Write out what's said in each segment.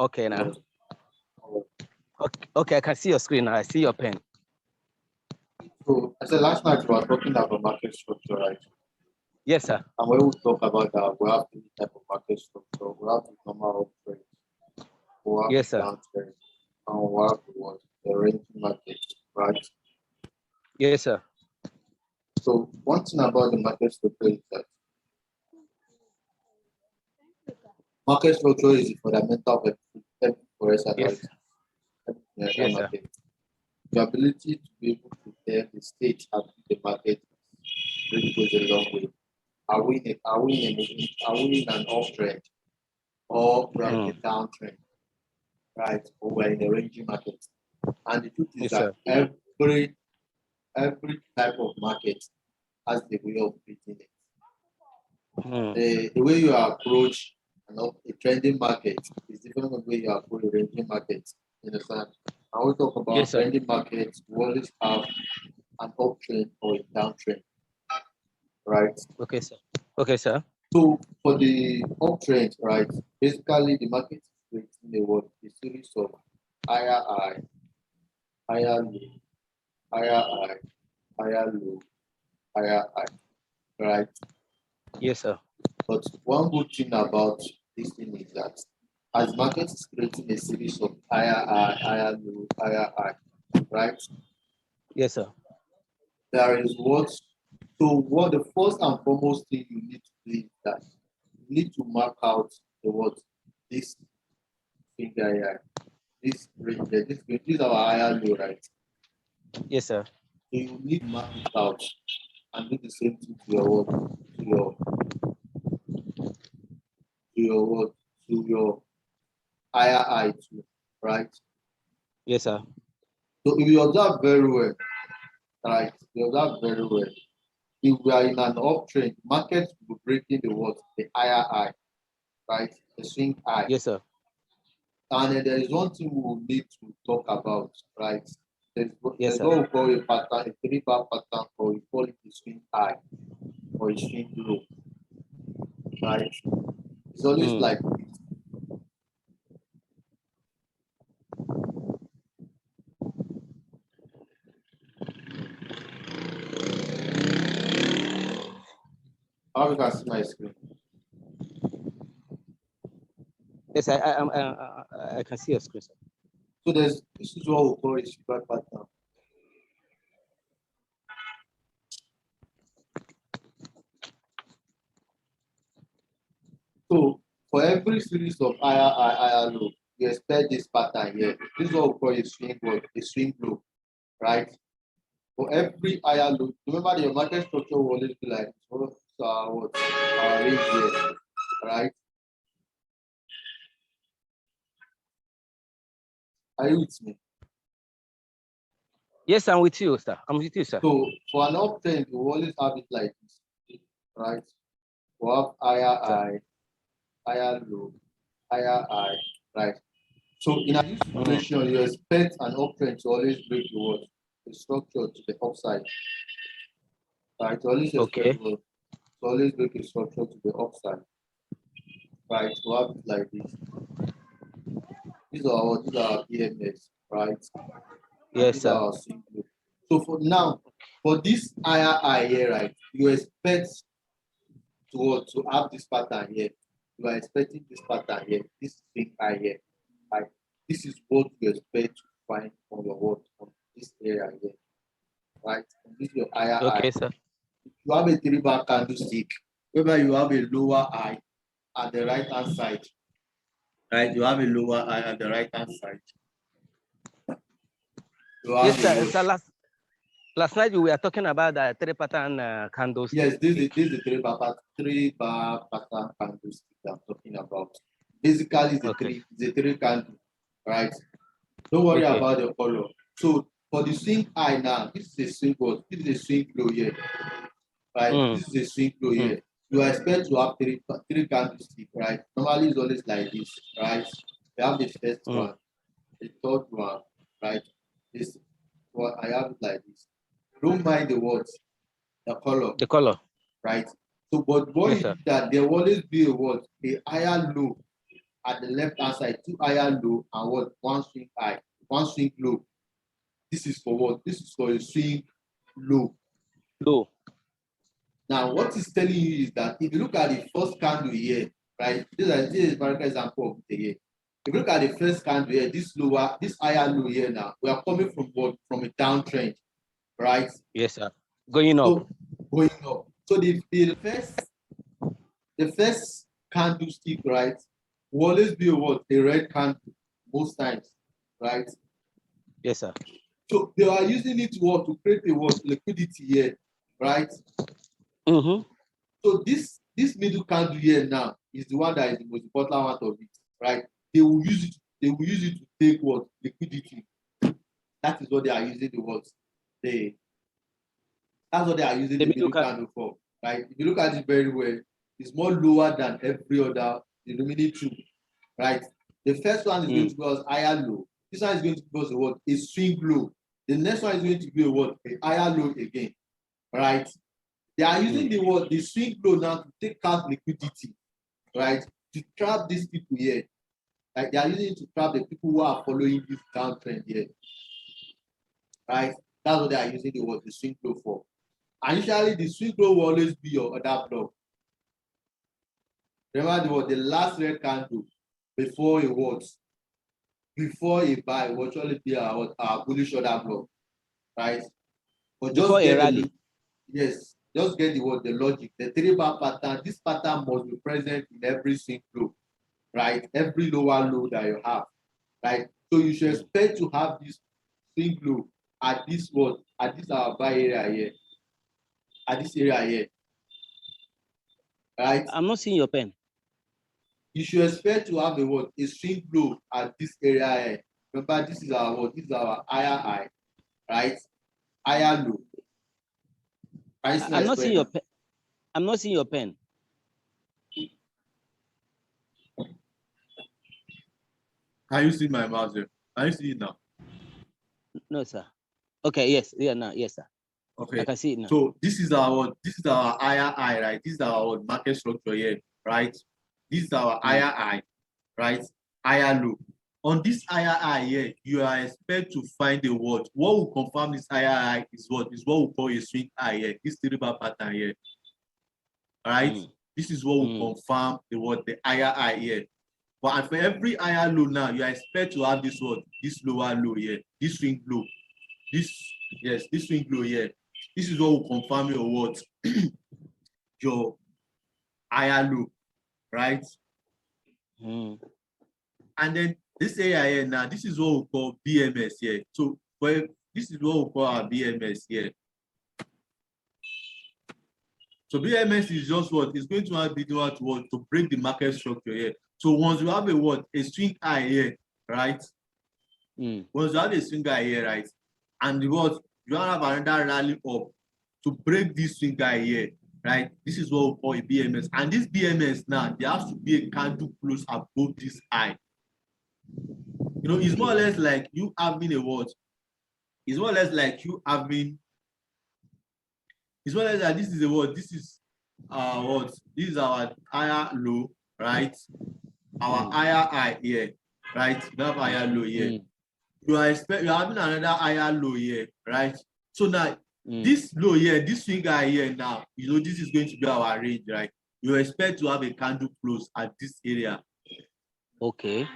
Okay, now. Okay, I can see your screen now. I see your pen. So, I said last night we were talking about market structure, right? Yes, sir. And when we talk about that, we have three type of market structure. We have the normal uptrend, we have Yes, the sir. downtrend, and we have the ranging market, right? Yes, sir. So, one thing about the market structure is that market structure is the fundamental of every forex analysis. Yes, sir. Market. The ability to be able to tell the state at the market really goes a long way. Are we in an uptrend or we're in a downtrend, right? Or we're in a ranging market. And the truth is that every type of market has the way of beating it. The way you approach a trending market is different from the way you approach a ranging market. You understand? I will talk about trending markets. We always have an uptrend or a downtrend, right? Okay, sir. Okay, sir. So for the uptrend, right, basically the market is creating a series of higher high, higher low, higher high, higher low, higher high, right? Yes, sir. But one good thing about this thing is that as market is creating a series of higher high, higher low, higher high, right? Yes, sir. There is what the first and foremost thing you need to do is that you need to mark out this finger here, this range, this is our higher low, right? Yes, sir. So you need to mark it out and do the same thing to your higher high too, right? Yes, sir. So if you observe very well, right? If we are in an uptrend, markets will be breaking the higher high, right? The swing high. Yes, sir. And then there is one thing we will need to talk about, right? There's what we call a pattern, a 3-bar pattern, or we call it a swing high or a swing low, right? It's always like this. How you can see my screen? Yes, I can see your screen, sir. So this is what we call a swing pattern. So for every series of higher low, you expect this pattern here. This is what we call a swing low, right? For every higher low, remember the market structure will always be like our range here, right? Are you with me? Yes, I'm with you, sir. I'm with you, sir. So for an uptrend, we always have it like this, right? We have higher high, higher low, higher high, right? So in a situation, you expect an uptrend to always break the structure to the upside. Right? To always expect to always break a structure to the upside. Right? To have it like this. These are our EMS, right? Yes, these sir. are our single. So for now, for this higher high here, right? You expect to have this pattern here. You are expecting this pattern here, this big high here. Right? This is what you expect to find on your on this area here. Right? And this is your higher high. Okay, sir. You have a 3-bar candlestick, whereby you have a lower high at the right hand side. Right? You have a lower high at the right hand side. Yes, sir. So last night we were talking about the 3-pattern candles. Yes, this is the 3-bar pattern candlestick I'm talking about. Basically, it's a 3 candle, right? Don't worry about the color. So for the swing high now, this is a swing low here, right? This is a swing low here. You expect to have three candlesticks, right? Normally it's always like this, right? You have the first one, the third one, right? This one I have it like this. Don't mind the words, the color. The color. Right? So but what is that there will always be a higher low at the left hand side, 2 higher low and what? 1 swing high, 1 swing low. This is for what? This is for a swing low. Low. Now, what it's telling you is that if you look at the first candle here, right? This is a very example of it here. If you look at the first candle here, this higher low here now, we are coming from what? From a downtrend, right? Yes, sir. Going up. So, going up. So the first candlestick, right, will always be what? A red candle most times, right? Yes, sir. So they are using it to create a liquidity here, right? Mm-hmm. So this middle candle here now is the one that is the most important one of it, right? They will use it. They will use it to take what? Liquidity. That is what they are using that's what they are using the middle candle for, right? If you look at it very well, it's more lower than every other the remaining two, right? The first one is going to be as higher low. This one is going to be a swing low. The next one is going to be a higher low again, right? They are using the swing low now to take out liquidity, right? To trap these people here. Like they are using it to trap the people who are following this downtrend here, right? That's what they are using the swing low for. And usually the swing low will always be your other block. Remember the last red candle before a buy will actually be our bullish order block, right? But before a rally. Yes, just get the logic. The 3-bar pattern, this pattern must be present in every swing low, right? Every lower low that you have, right? So you should expect to have this swing low at this our buy area here. At this area here. Right? I'm not seeing your pen. You should expect to have a swing low at this area here. Remember, this is our higher high, right? Higher low. I'm not seeing your pen. I'm not seeing your pen. Can you see my mouse here? Can you see it now? No, sir. Okay, yes, now, yes, sir. Okay, I can see it now. So this is our higher high, right? This is our market structure here, right? This is our higher high, right? Higher low. On this higher high here, you are expected to find a what? What will confirm this higher high is what we call a swing high here. This 3-bar pattern here, right? This is what will confirm the higher high here. But for every higher low now, you are expected to have this lower low here, this swing low, this swing low here. This is what will confirm your higher low, right? And then this area here now, this is what we call BMS here. So this is what we call our BMS here. So BMS is just it's going to be to break the market structure here. So once you have a swing high here, right? Once you have a swing high here, right? And you have another rally up to break this swing high here, right? This is what we call a BMS. And this BMS now, there has to be a candle close above this high. It's more or less like you having It's more or less like you having. It's more or less like this is This is This is our higher low, right? Our higher high here, right? We have higher low here. You are having another higher low here, right? So now this low here, this swing high here now, this is going to be our range, right? You expect to have a candle close at this area. Okay.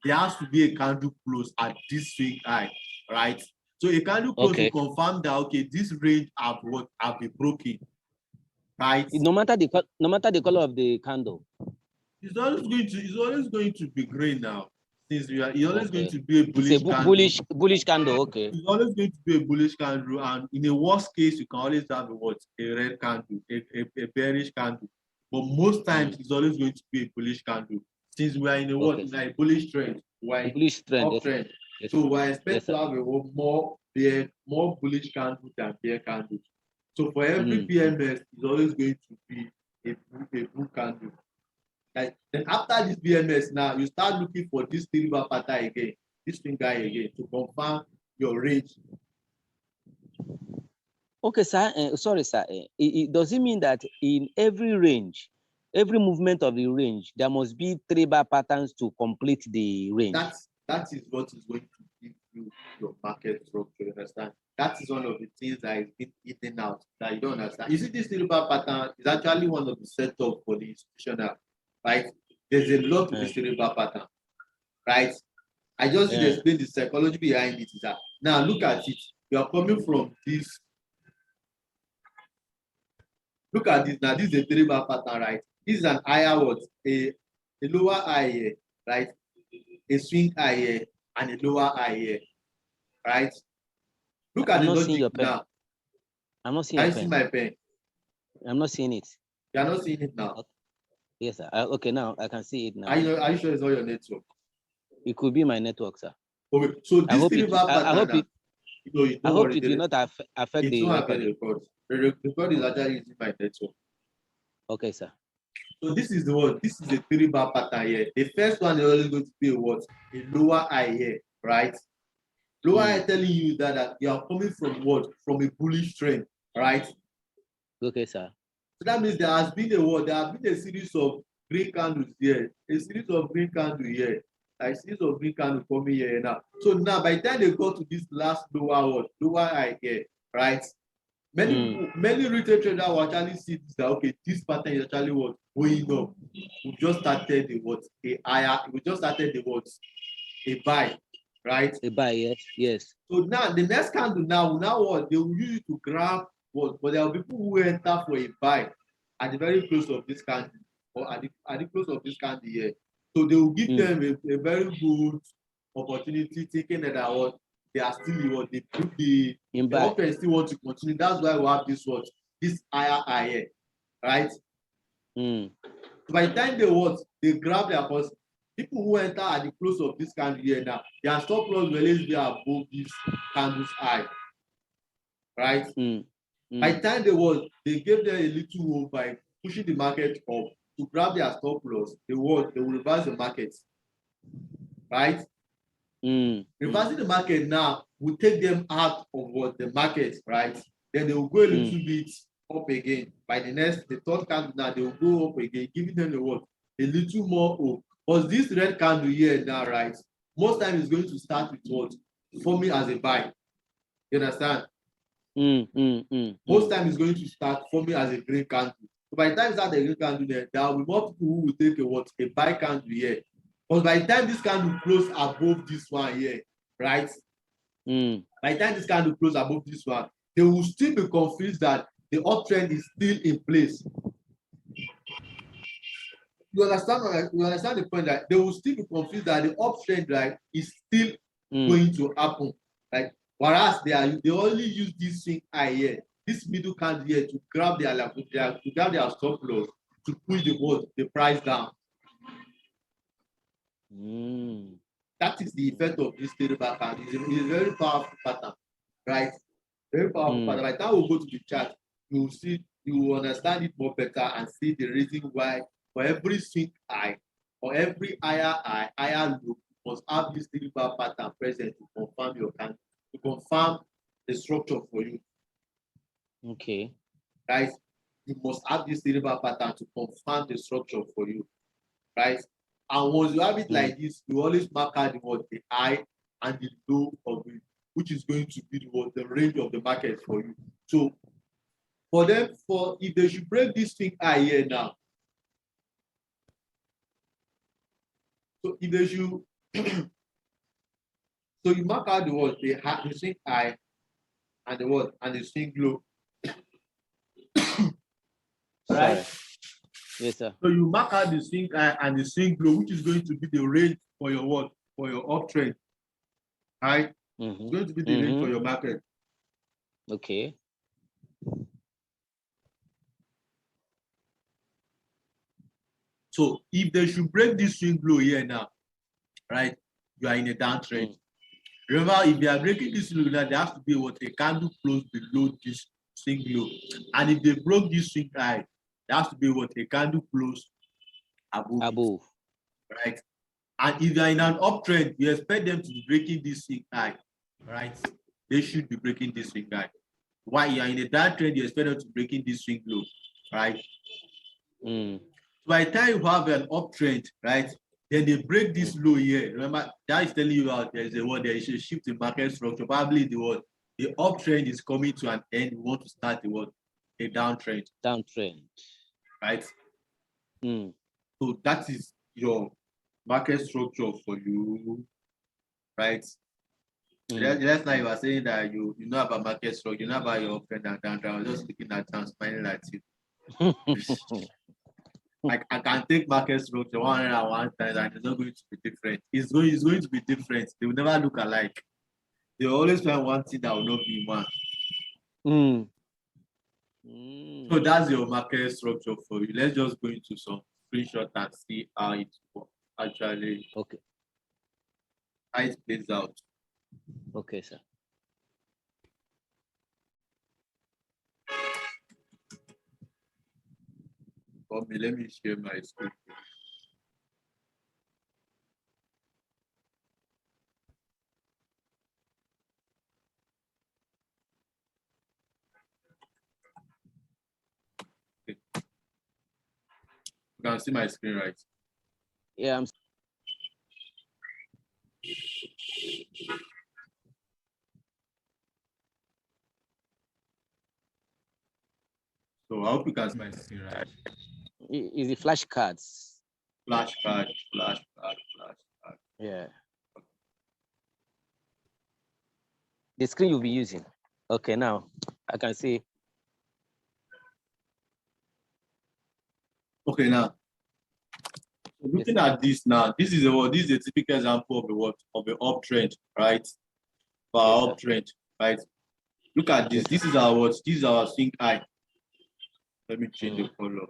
There has to be a candle close at this swing high, right? So a candle close will confirm that this range have been broken, right? No matter the color of the candle. It's always going to be green now. Since it's always going to be a bullish candle. Bullish candle, okay. It's always going to be a bullish candle, and in a worst case, you can always have a red candle, a bearish candle. But most times, it's always going to be a bullish candle. Since we are in a bullish trend, we're in bullish trend, uptrend. Yes. So we're expected to have a more bullish candle than bear candle. So for every BMS, it's always going to be a blue candle. Like, then after this BMS now, you start looking for this 3-bar pattern again, this finger again, to confirm your range. Okay, sir. Sorry, sir. Does it mean that in every range, every movement of the range, there must be 3 bar patterns to complete the range. That is what is going to give you your market structure. You understand? That is one of the things that is being eaten out that you don't understand. You see, this 3 bar pattern is actually one of the setup for the institutional, right? There's a lot of this 3 bar pattern, right? I just need to explain the psychology behind it. Is that now look at it. You are coming from this. Look at this now. This is a 3 bar pattern, right? This is an higher what? A lower high here, right? A swing high here and a lower high here, right? Look at the logic now. I'm not seeing your pen. I see my pen. I'm not seeing it. You are not seeing it now. Okay. Yes, sir. Okay, now I can see it now. Are you sure it's not your network? It could be my network, sir. Okay, so this 3 bar pattern. I hope it will not affect the record. The record is actually using my network. Okay, sir. So this is the one. This is a 3 bar pattern here. The first one is always going to be what? A lower high here, right? Lower high telling you that you are coming from what? From a bullish trend, right? Okay, sir. So that means there has been a what? There has been a series of green candles here, a series of green candles here, a series of green candles coming here now. So now by the time they go to this last lower high here, right? Many retail traders will actually see this that okay, this pattern is actually what going up. We just started the what a higher. We just started the what a buy, right? A buy, yes. So now the next candle now what they will use it to grab what, but there are people who enter for a buy at the very close of this candle or at the close of this candle here. So they will give them a very good opportunity, thinking that what they are still what the offense still want to continue. That's why we have this what this higher here, right? So by the time they grab their first, people who enter at the close of this candle here now, their stop loss will always be above this candle's high, right? By the time they gave them a little hope by pushing the market up to grab their stop loss, they will reverse the market, right? Reversing the market now will take them out of what the market, right? Then they will go a little bit up again. By the third candle now, they will go up again, giving them a little more hope. But this red candle here now, right? Most time is going to start with what? Forming as a buy. You understand? Most time is going to start forming as a green candle. So by the time it's at the green candle there will be more people who will take a buy candle here. But by the time this candle close above this one here, right? By the time this candle close above this one, they will still be confused that the uptrend is still in place. You understand the point that they will still be confused that the uptrend, right, is still going to happen. Like whereas they only use this swing high here, this middle candle here to grab their stop loss to push the price down. That is the effect of this 3 bar pattern. It's a very powerful pattern, right? Very powerful pattern. By the time we go to the chart, you will understand it more better and see the reason why for every swing high or every higher low, you must have this 3 bar pattern present to confirm your candle, to confirm the structure for you. Okay. Right? You must have this 3 bar pattern to confirm the structure for you. Right? And once you have it like this, you always mark out the high and the low of it, which is going to be the range of the market for you. So for them, if they should break this thing high here now, so if they should, so you mark out the swing high and the swing low, right? Yes, sir. So you mark out the swing high and the swing low, which is going to be the range for your for your uptrend, right? It's going to be the range for your market. Okay. So if they should break this swing low here now, right, you are in a downtrend. Remember, if they are breaking this low now, there has to be a candle close below this swing low. And if they broke this swing high, there has to be a candle close above. Right? And if they are in an uptrend, you expect them to be breaking this swing high, right? They should be breaking this swing high. While you are in a downtrend, you expect them to be breaking this swing low, right? By the time you have an uptrend, right? Then they break this low here. Remember, that is telling you out there's a word there. You should shift the market structure. Probably the uptrend is coming to an end. We want to start a downtrend. Downtrend. Right? So that is your market structure for you, right? Last night you were saying that you know about market structure, you know about your uptrend and downtrend. I was just looking at you and smiling at you. I can take market structure 101 times and it's not going to be different. It's going to be different. They will never look alike. They will always find one thing that will not be one. So that's your market structure for you. Let's just go into some screenshot and see how it actually how it plays out. Okay, sir. Let me share my screen. Okay. You can see my screen, right? Yeah, So I hope you can see my screen, right? Is the flashcards? Flashcard. Yeah. The screen you'll be using. Okay, now I can see. Okay, now looking at this now, this is a typical example of the uptrend, right? For our uptrend, right? Look at this. This is our swing high. Let me change the color.